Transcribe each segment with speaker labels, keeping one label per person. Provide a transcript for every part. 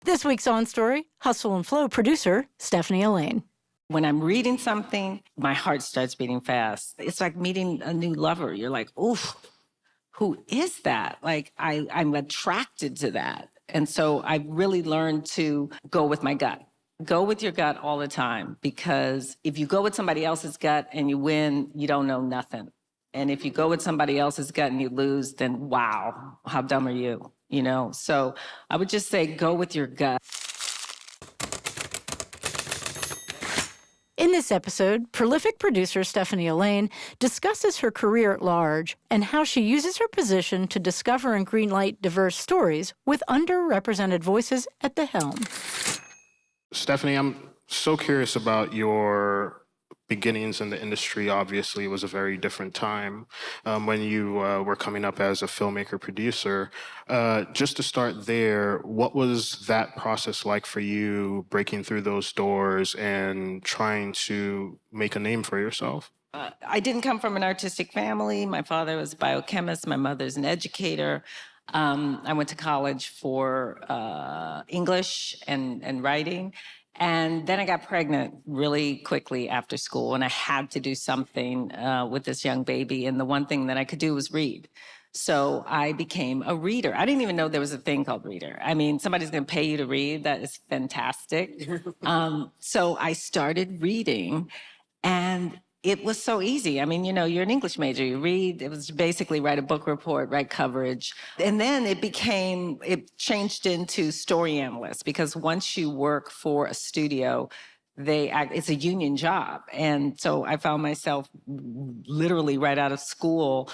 Speaker 1: This week's On Story, Hustle and Flow producer, Stephanie Allain.
Speaker 2: When I'm reading something, my heart starts beating fast. It's like meeting a new lover. You're like, oof, who is that? Like, I'm attracted to that. And so I really learned to go with my gut. Go with your gut all the time, because if you go with somebody else's gut and you win, you don't know nothing. And if you go with somebody else's gut and you lose, then wow, how dumb are you? You know? So I would just say go with your gut.
Speaker 1: In this episode, prolific producer Stephanie Allain discusses her career at large and how she uses her position to discover and greenlight diverse stories with underrepresented voices at the helm.
Speaker 3: Stephanie, I'm so curious about your beginnings in the industry. Obviously, it was a very different time when you were coming up as a filmmaker, producer. Just to start there, what was that process like for you, breaking through those doors and trying to make a name for yourself?
Speaker 2: I didn't come from an artistic family. My father was a biochemist. My mother's an educator. I went to college for English and writing. And then I got pregnant really quickly after school, and I had to do something with this young baby. And the one thing that I could do was read. So I became a reader. I didn't even know there was a thing called reader. I mean, somebody's going to pay you to read. That is fantastic. So I started reading, and it was so easy. I mean, you know, you're an English major, you read, it was basically write a book report, write coverage. And then it changed into story analyst, because once you work for a studio, it's a union job. And so I found myself literally right out of school,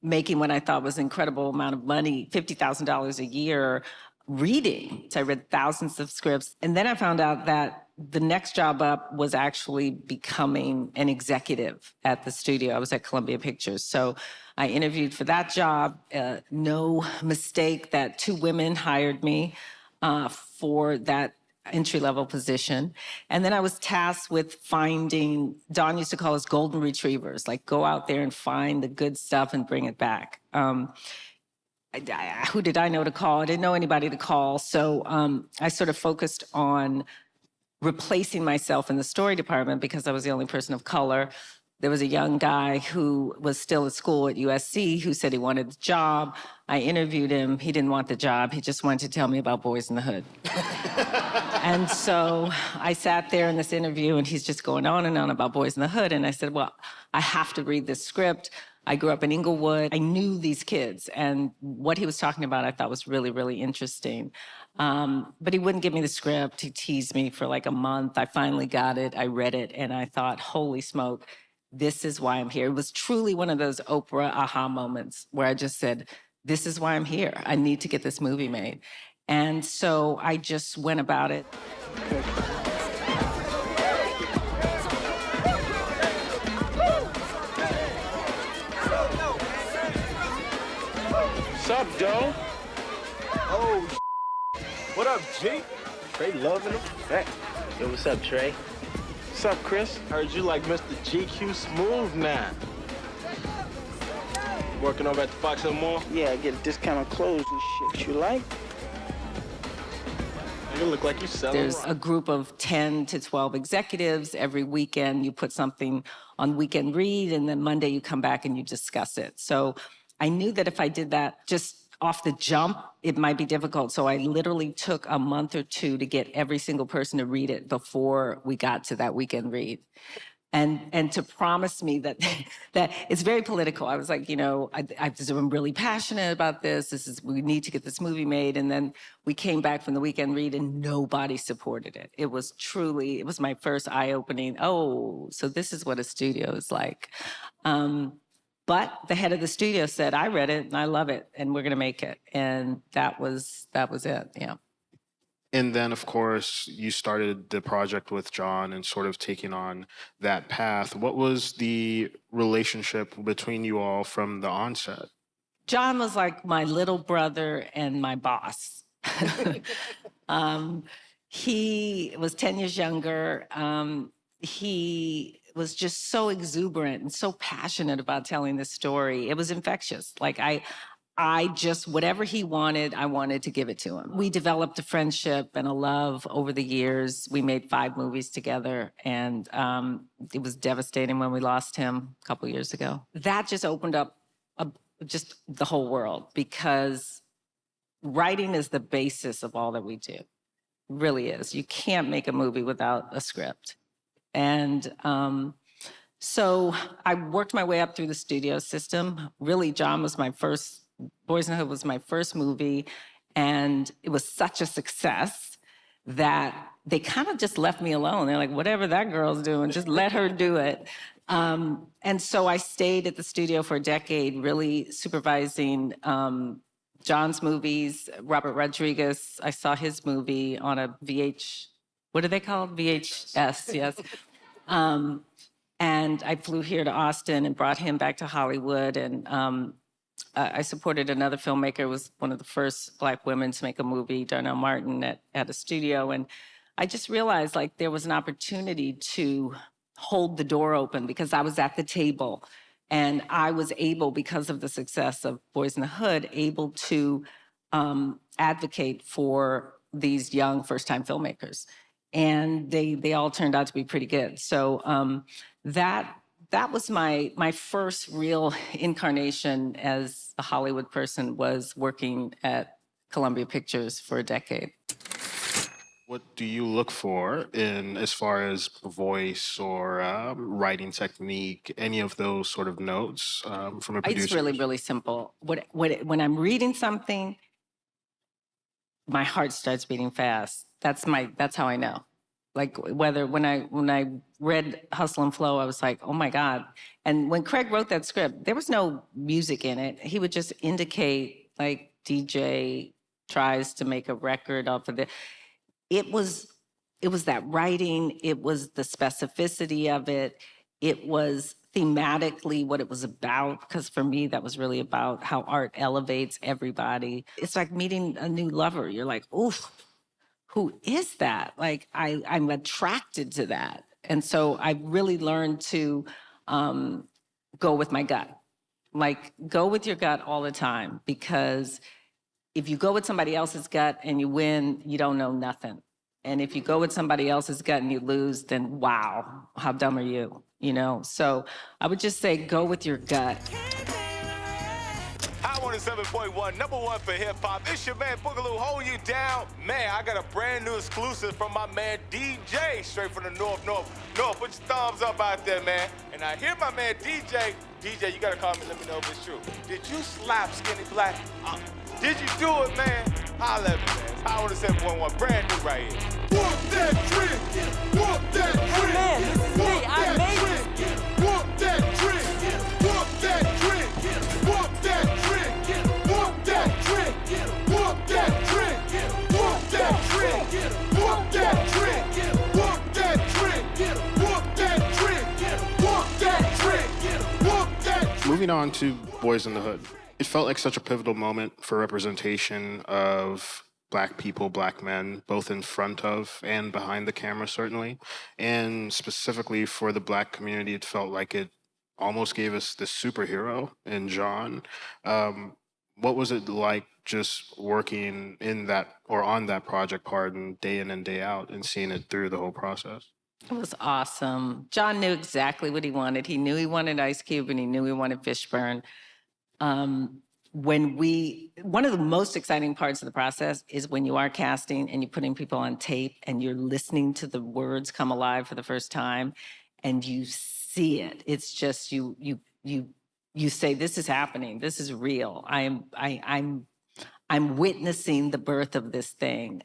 Speaker 2: making what I thought was an incredible amount of money, $50,000 a year, reading. So I read thousands of scripts. And then I found out that the next job up was actually becoming an executive at the studio. I was at Columbia Pictures. So I interviewed for that job. No mistake that 2 women hired me for that entry-level position. And then I was tasked with finding, Don used to call us golden retrievers, like go out there and find the good stuff and bring it back. Who did I know to call? I didn't know anybody to call. So I sort of focused on replacing myself in the story department because I was the only person of color. There was a young guy who was still at school at USC who said he wanted the job. I interviewed him. He didn't want the job. He just wanted to tell me about Boyz N the Hood. And so I sat there in this interview, and he's just going on and on about Boyz N the Hood. And I said, well, I have to read this script. I grew up in Inglewood. I knew these kids, and what he was talking about I thought was really, really interesting. But he wouldn't give me the script. He teased me for like a month. I finally got it. I read it, and I thought, holy smoke, this is why I'm here. It was truly one of those Oprah aha moments where I just said, this is why I'm here. I need to get this movie made. And so I just went about it.
Speaker 4: What's up, Joe? Oh, what up, G? Trey loving him. Hey.
Speaker 5: Yo, what's up, Trey?
Speaker 4: What's up, Chris? Heard you like Mr. GQ Smooth now. Working over at the Fox Hill Mall?
Speaker 5: Yeah, I get a discount on clothes and shit. You like?
Speaker 4: You look like you selling.
Speaker 2: There's a group of 10 to 12 executives. Every weekend you put something on Weekend Read, and then Monday you come back and you discuss it. So I knew that if I did that just off the jump, it might be difficult. So I literally took a month or 2 to get every single person to read it before we got to that Weekend Read. And to promise me that it's very political. I was like, you know, I'm really passionate about this. We need to get this movie made. And then we came back from the Weekend Read and nobody supported it. It was my first eye-opening, oh, so this is what a studio is like. But the head of the studio said, I read it and I love it and we're gonna make it. And that was it, yeah.
Speaker 3: And then, of course, you started the project with John and sort of taking on that path. What was the relationship between you all from the onset?
Speaker 2: John was like my little brother and my boss. He was 10 years younger. He was just so exuberant and so passionate about telling this story. It was infectious. Like whatever he wanted, I wanted to give it to him. We developed a friendship and a love over the years. We made 5 movies together, and it was devastating when we lost him a couple years ago. That just opened up just the whole world, because writing is the basis of all that we do. It really is. You can't make a movie without a script. And so I worked my way up through the studio system. Really, Boyz N the Hood was my first movie, and it was such a success that they kind of just left me alone. They're like, whatever that girl's doing, just let her do it. And so I stayed at the studio for a decade, really supervising John's movies. Robert Rodriguez, I saw his movie on a what are they called? VHS, yes. And I flew here to Austin and brought him back to Hollywood. And I supported another filmmaker, who was one of the first Black women to make a movie, Darnell Martin, at a studio. And I just realized like there was an opportunity to hold the door open, because I was at the table. And I was able, because of the success of Boyz N the Hood, able to advocate for these young first-time filmmakers. And they all turned out to be pretty good. So that was my first real incarnation as a Hollywood person, was working at Columbia Pictures for a decade.
Speaker 3: What do you look for in as far as voice or writing technique, any of those sort of notes from a producer?
Speaker 2: It's really, really simple. When I'm reading something, my heart starts beating fast. That's how I know. Like when I read Hustle and Flow, I was like, oh my God. And when Craig wrote that script, there was no music in it. He would just indicate, like, DJ tries to make a record off of it. It was that writing, it was the specificity of it, it was thematically what it was about, because for me, that was really about how art elevates everybody. It's like meeting a new lover. You're like, oof, who is that? Like, I'm attracted to that. And so I really learned to go with my gut. Like, go with your gut all the time, because if you go with somebody else's gut and you win, you don't know nothing. And if you go with somebody else's gut and you lose, then wow, how dumb are you? You know? So I would just say, go with your gut.
Speaker 4: Hot 107.1, #1 for hip hop. It's your man Boogaloo, hold you down. Man, I got a brand new exclusive from my man DJ, straight from the north. Put your thumbs up out there, man. And I hear my man DJ, you gotta call me, let me know if it's true. Did you slap Skinny Black? Did you do it, man? Holla at me, man. Hot 107.1, brand new right here. Whoop that trick! Whoop that trick!
Speaker 2: Man, this is me. I made it.
Speaker 4: Whoop that trick! Whoop that trick! Whoop that trick! Whoop that trick! Whoop that trick! Whoop that trick! Whoop that trick! Whoop that trick! Whoop that trick! Whoop that trick! Whoop that trick!
Speaker 3: Moving on to Boyz N the Hood. It felt like such a pivotal moment for representation of Black people, Black men, both in front of and behind the camera, certainly. And specifically for the Black community, it felt like it almost gave us this superhero in John. What was it like just working in that, or on that project, pardon, day in and day out, and seeing it through the whole process?
Speaker 2: It was awesome. John knew exactly what he wanted. He knew he wanted Ice Cube, and he knew he wanted Fishburne. One of the most exciting parts of the process is when you are casting and you're putting people on tape and you're listening to the words come alive for the first time, and you see it. It's just you say, this is happening. This is real. I'm witnessing the birth of this thing.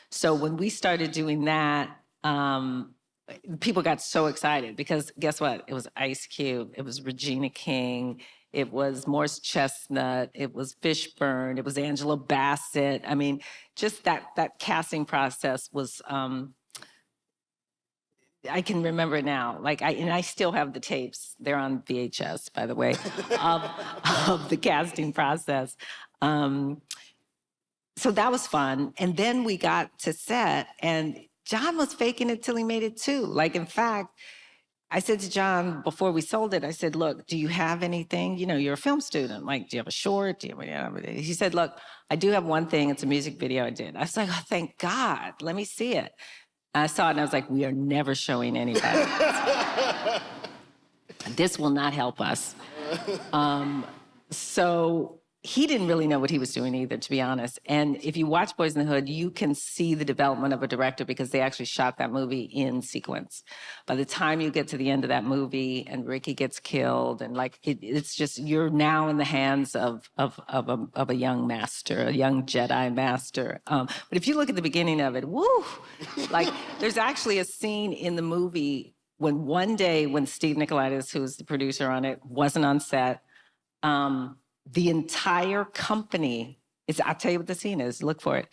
Speaker 2: So when we started doing that, people got so excited, because guess what? It was Ice Cube. It was Regina King. It was Morris Chestnut. It was Fishburne. It was Angela Bassett. I mean, just that casting process was, I can remember it now. Like, I still have the tapes. They're on VHS, by the way, of the casting process. So that was fun. And then we got to set, and John was faking it till he made it too. Like, in fact, I said to John before we sold it, I said, look, do you have anything? You know, you're a film student. Like, do you have a short? Do you have He said, look, I do have one thing. It's a music video I did. I was like, oh, thank God. Let me see it. I saw it and I was like, we are never showing anybody. This will not help us. So he didn't really know what he was doing either, to be honest. And if you watch Boyz N the Hood, you can see the development of a director because they actually shot that movie in sequence. By the time you get to the end of that movie and Ricky gets killed, and like it's just, you're now in the hands of a young master, a young Jedi master. But if you look at the beginning of it, woo! Like there's actually a scene in the movie when one day when Steve Nicolaitis, who's the producer on it, wasn't on set, the entire company is, I'll tell you what the scene is, look for it.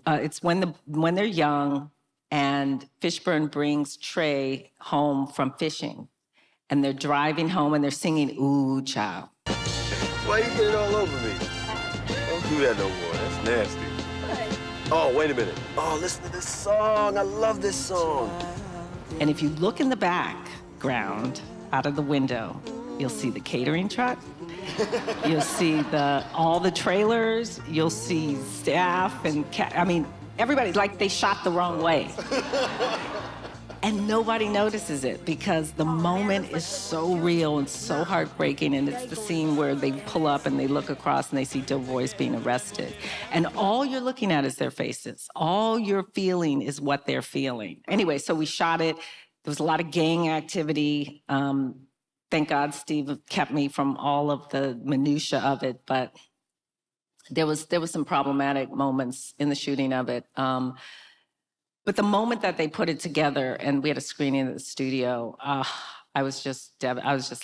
Speaker 2: It's when they're young and Fishburne brings Trey home from fishing and they're driving home and they're singing, ooh, child.
Speaker 6: Why you get it all over me? Don't do that no more, that's nasty. Oh, wait a minute. Oh, listen to this song, I love this song.
Speaker 2: And if you look in the background out of the window, you'll see the catering truck. You'll see all the trailers. You'll see staff and I mean, everybody, like they shot the wrong way. And nobody notices it because the moment is so real and so heartbreaking. And it's the scene where they pull up and they look across and they see Doughboys being arrested. And all you're looking at is their faces. All you're feeling is what they're feeling. Anyway, so we shot it. There was a lot of gang activity. Thank God Steve kept me from all of the minutia of it, but there was some problematic moments in the shooting of it. But the moment that they put it together and we had a screening at the studio, I was just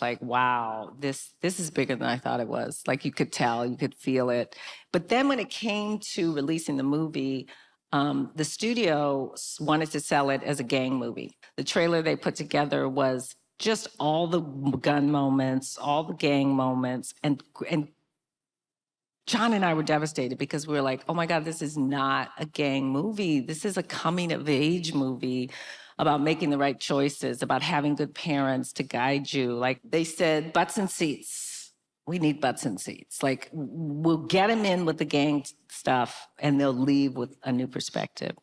Speaker 2: like, wow, this is bigger than I thought it was. Like you could tell, you could feel it. But then when it came to releasing the movie, the studio wanted to sell it as a gang movie. The trailer they put together was just all the gun moments, all the gang moments, and John and I were devastated because we were like, oh my God, this is not a gang movie. This is a coming of age movie about making the right choices, about having good parents to guide you. Like they said, butts and seats. We need butts and seats. Like we'll get them in with the gang stuff and they'll leave with a new perspective.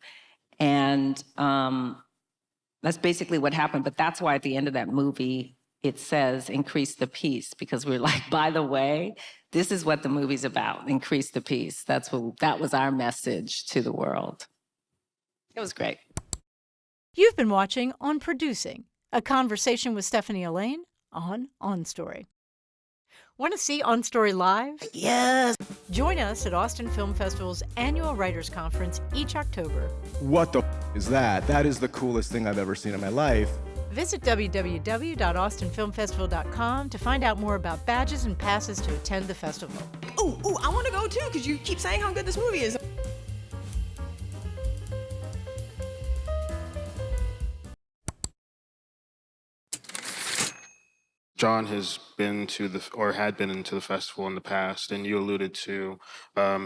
Speaker 2: And that's basically what happened. But that's why at the end of that movie, it says increase the peace, because we're like, by the way, this is what the movie's about, increase the peace. That was our message to the world. It was great.
Speaker 1: You've been watching On Producing, a conversation with Stephanie Allain on Story. Want to see On Story live?
Speaker 6: Yes.
Speaker 1: Join us at Austin Film Festival's annual Writers Conference each October.
Speaker 7: What the is that? That is the coolest thing I've ever seen in my life.
Speaker 1: Visit www.austinfilmfestival.com to find out more about badges and passes to attend the festival.
Speaker 8: Ooh, I want to go too, because you keep saying how good this movie is.
Speaker 3: John has been to had been into the festival in the past, and you alluded to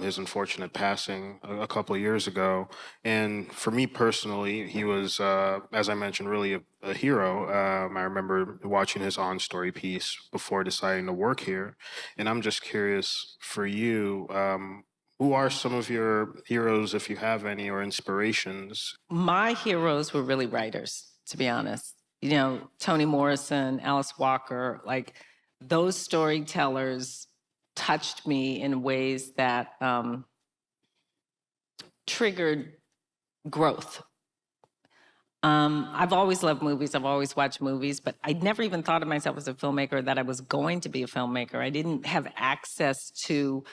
Speaker 3: his unfortunate passing a couple of years ago. And for me personally, he was, as I mentioned, really a hero. I remember watching his on-story piece before deciding to work here. And I'm just curious, for you, who are some of your heroes, if you have any, or inspirations?
Speaker 2: My heroes were really writers, to be honest. You know, Toni Morrison, Alice Walker, like those storytellers touched me in ways that triggered growth. I've always loved movies. I've always watched movies, but I never even thought of myself as a filmmaker, that I was going to be a filmmaker. I didn't have access to,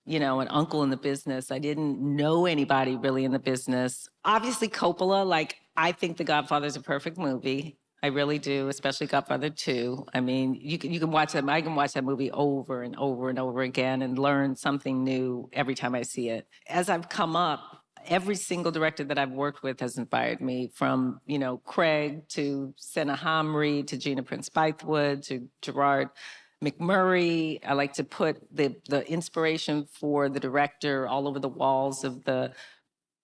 Speaker 2: you know, an uncle in the business. I didn't know anybody really in the business. Obviously, Coppola, like, I think The Godfather is a perfect movie. I really do, especially Godfather 2. I mean, you can watch that. I can watch that movie over and over and over again and learn something new every time I see it. As I've come up, every single director that I've worked with has inspired me, from, you know, Craig to Senna Hamri to Gina Prince Bythewood to Gerard McMurray. I like to put the inspiration for the director all over the walls of the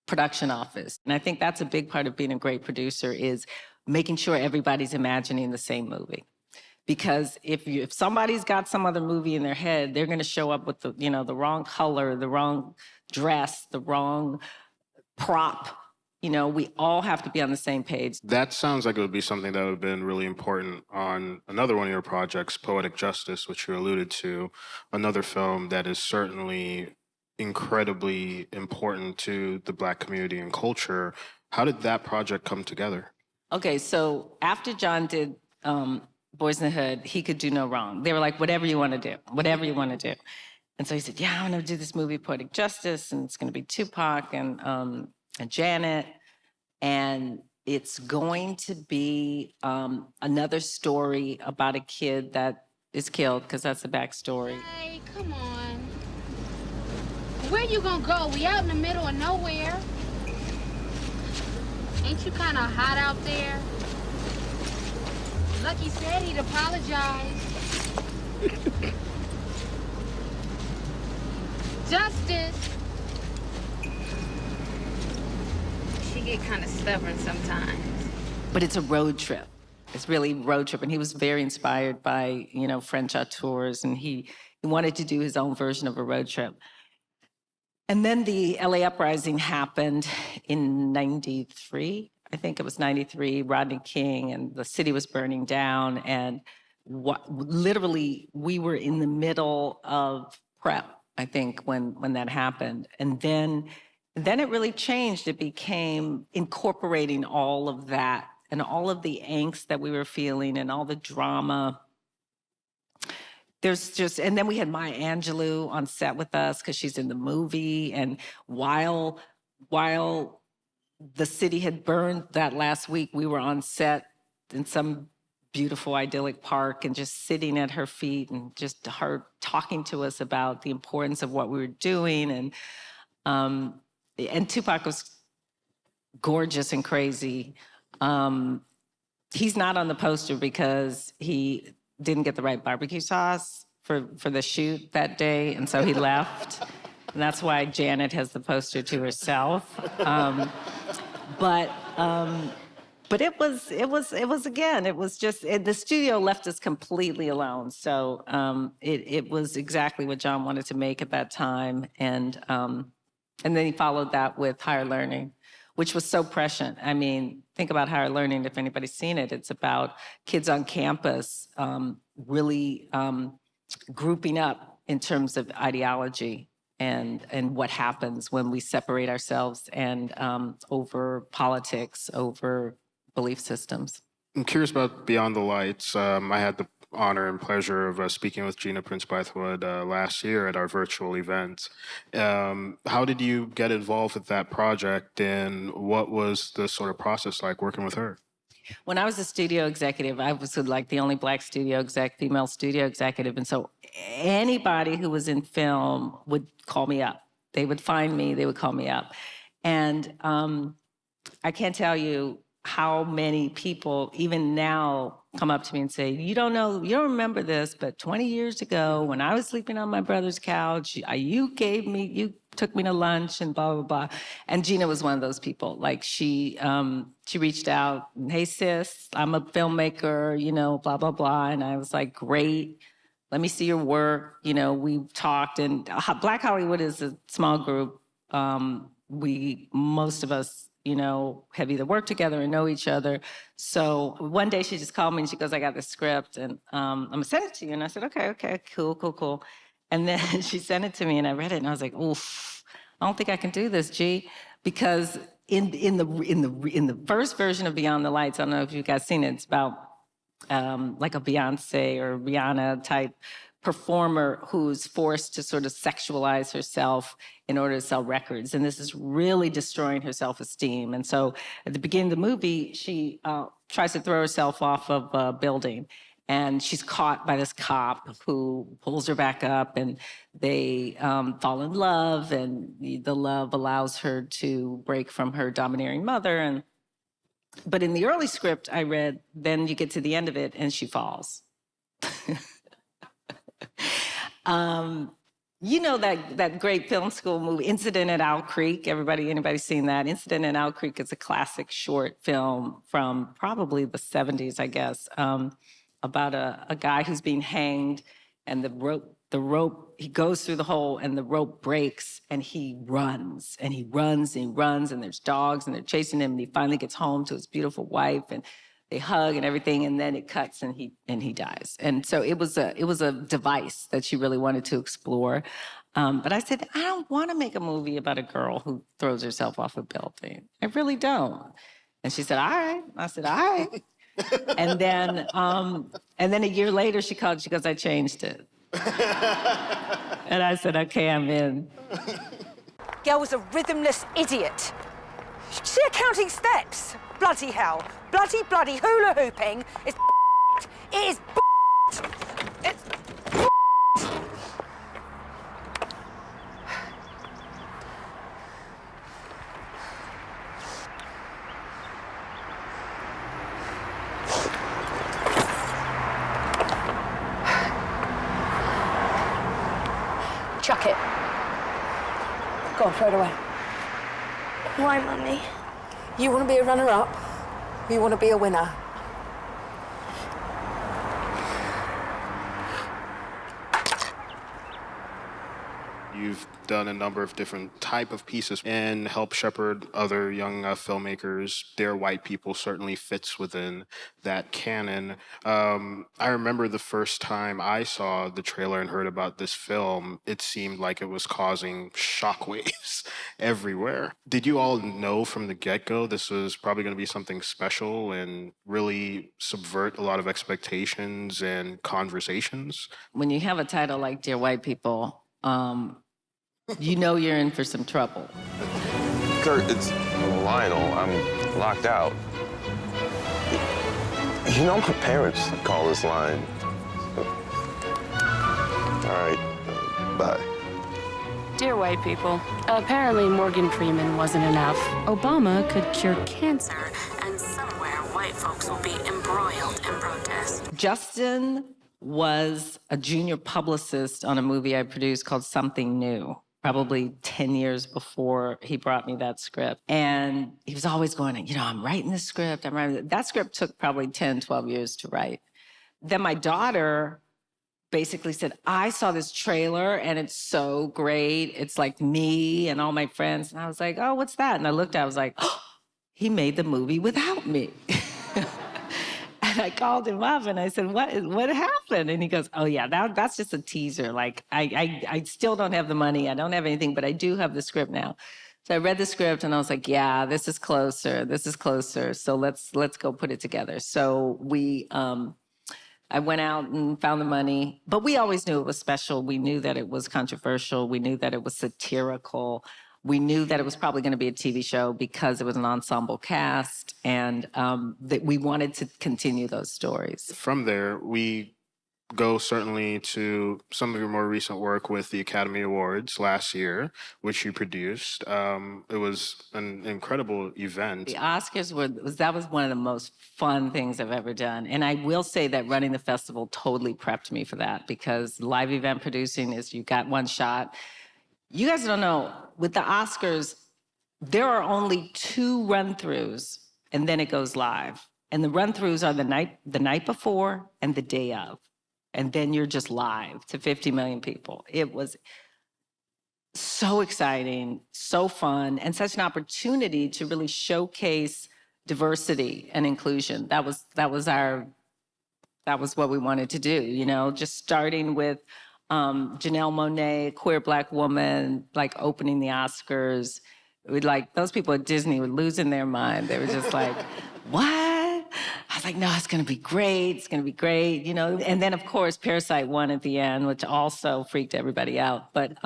Speaker 2: production office. And I think that's a big part of being a great producer, is making sure everybody's imagining the same movie. Because if somebody's got some other movie in their head, they're going to show up with the wrong color, the wrong dress, the wrong prop. We all have to be on the same page.
Speaker 3: That sounds like it would be something that would have been really important on another one of your projects, Poetic Justice, which you alluded to, another film that is certainly incredibly important to the Black community and culture. How did that project come together?
Speaker 2: Okay, so after John did Boyz N the Hood, he could do no wrong. They were like, whatever you want to do, whatever you want to do. And so he said, yeah, I'm going to do this movie, Poetic Justice, and it's going to be Tupac and Janet, and it's going to be another story about a kid that is killed, because that's the backstory.
Speaker 9: Hey, come on. Where you gonna go? We out in the middle of nowhere. Ain't you kind of hot out there? Lucky said he'd apologize. Justice. She get kind of stubborn sometimes.
Speaker 2: But it's a road trip. It's really road trip. And he was very inspired by, French auteurs, and he wanted to do his own version of a road trip. And then the LA uprising happened in 93. I think it was 93, Rodney King, and the city was burning down. And literally, we were in the middle of prep, I think, when that happened. And then it really changed. It became incorporating all of that and all of the angst that we were feeling and all the drama. And then we had Maya Angelou on set with us because she's in the movie. And while the city had burned that last week, we were on set in some beautiful, idyllic park and just sitting at her feet and just her talking to us about the importance of what we were doing. And Tupac was gorgeous and crazy. He's not on the poster because he didn't get the right barbecue sauce for the shoot that day, and so he left. And that's why Janet has the poster to herself. But it was just the studio left us completely alone. So it was exactly what John wanted to make at that time, and then he followed that with Higher Learning, which was so prescient. I mean, think about Higher Learning, if anybody's seen it. It's about kids on campus really grouping up in terms of ideology and what happens when we separate ourselves and over politics, over belief systems.
Speaker 3: I'm curious about Beyond the Lights. I had the honor and pleasure of speaking with Gina Prince-Bythewood last year at our virtual event. How did you get involved with that project, and what was the sort of process like working with her?
Speaker 2: When I was a studio executive, I was like the only Black female studio executive. And so anybody who was in film would call me up. They would find me, they would call me up. And I can't tell you how many people, even now, come up to me and say, you don't remember this, but 20 years ago, when I was sleeping on my brother's couch, you took me to lunch and blah, blah, blah. And Gina was one of those people. Like she reached out, hey sis, I'm a filmmaker, blah, blah, blah. And I was like, great, let me see your work. We talked, and Black Hollywood is a small group. Most of us, have either worked together or know each other. So one day she just called me and she goes, I got the script and I'm gonna send it to you. And I said, okay, cool. And then she sent it to me and I read it and I was like, oof, I don't think I can do this, G. Because in the first version of Beyond the Lights, I don't know if you guys seen it, it's about like a Beyonce or Rihanna type performer who's forced to sort of sexualize herself in order to sell records. And this is really destroying her self-esteem. And so at the beginning of the movie, she tries to throw herself off of a building. And she's caught by this cop who pulls her back up, and they fall in love, and the love allows her to break from her domineering mother. But in the early script I read, then you get to the end of it and she falls. You know that great film school movie, Incident at Owl Creek? Anybody seen that? Incident at Owl Creek is a classic short film from probably the 70s, I guess, about a guy who's being hanged, and the rope, he goes through the hole and the rope breaks, and he runs, and he runs, and he runs, and there's dogs, and they're chasing him, and he finally gets home to his beautiful wife, and they hug and everything, and then it cuts and he dies. And so it was a device that she really wanted to explore. But I said, I don't want to make a movie about a girl who throws herself off a building. I really don't. And she said, all right. I said, all right. and then a year later she called, she goes, I changed it. And I said, okay, I'm in.
Speaker 10: Girl was a rhythmless idiot. See her counting steps. Bloody hell. Bloody hula hooping is It is It's Chuck it. Go on, throw it away.
Speaker 11: Why, Mummy?
Speaker 10: You want to be a runner-up? You want to be a winner?
Speaker 3: You've done a number of different type of pieces and help shepherd other young filmmakers. They're white people certainly fits within that canon. I remember the first time I saw the trailer and heard about this film, it seemed like it was causing shockwaves everywhere. Did you all know from the get-go this was probably going to be something special and really subvert a lot of expectations and conversations?
Speaker 2: When you have a title like Dear White People, you know you're in for some trouble.
Speaker 6: Kurt, it's Lionel. I'm locked out. You know my parents call this line. All right, bye.
Speaker 11: Dear white people, apparently Morgan Freeman wasn't enough. Obama could cure cancer, and somewhere white folks will be embroiled in protest.
Speaker 2: Justin was a junior publicist on a movie I produced called Something New, probably 10 years before he brought me that script. And he was always going, you know, I'm writing this script, I'm writing. That script took probably 10, 12 years to write. Then my daughter basically said, I saw this trailer and it's so great. It's like me and all my friends. And I was like, oh, what's that? And I looked at it, I was like, oh, he made the movie without me. And I called him up and I said, what happened? And he goes, oh yeah, that's just a teaser. Like, I still don't have the money. I don't have anything, but I do have the script now. So I read the script and I was like, yeah, this is closer. So let's go put it together. So I went out and found the money, but we always knew it was special. We knew that it was controversial. We knew that it was satirical. We knew that it was probably going to be a TV show because it was an ensemble cast, and that we wanted to continue those stories.
Speaker 3: From there, we go certainly to some of your more recent work with the Academy Awards last year, which you produced. It was an incredible event.
Speaker 2: The Oscars that was one of the most fun things I've ever done. And I will say that running the festival totally prepped me for that, because live event producing is you got one shot. You guys don't know, with the Oscars, there are only 2 run-throughs, and then it goes live. And the run-throughs are the night before and the day of. And then you're just live to 50 million people. It was so exciting, so fun, and such an opportunity to really showcase diversity and inclusion. That was what we wanted to do, you know, just starting with Janelle Monáe, a queer Black woman, like opening the Oscars. Those people at Disney were losing their mind. They were just like, what? I was like, no, it's gonna be great. It's gonna be great, you know? And then of course, Parasite won at the end, which also freaked everybody out. But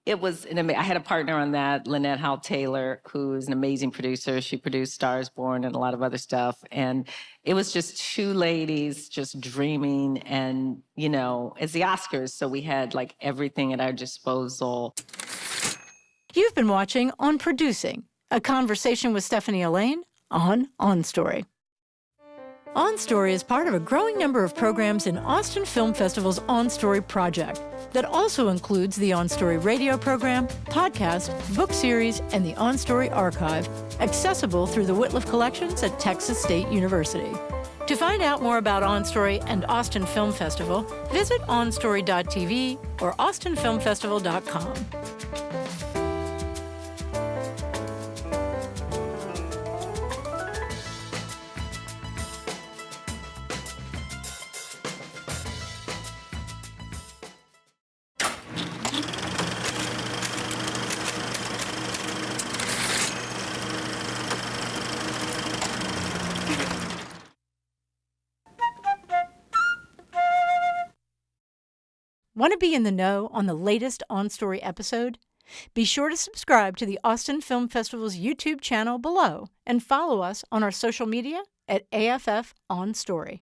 Speaker 2: it was I had a partner on that, Lynette Howe-Taylor, who is an amazing producer. She produced Stars Born and a lot of other stuff. And it was just 2 ladies just dreaming, and, you know, it's the Oscars, so we had like everything at our disposal.
Speaker 1: You've been watching On Producing, a conversation with Stephanie Allain on Story. On Story is part of a growing number of programs in Austin Film Festival's On Story project that also includes the On Story radio program, podcast, book series, and the On Story archive, accessible through the Whitliff Collections at Texas State University. To find out more about On Story and Austin Film Festival, visit onstory.tv or austinfilmfestival.com. Want to be in the know on the latest On Story episode? Be sure to subscribe to the Austin Film Festival's YouTube channel below and follow us on our social media at AFF On Story.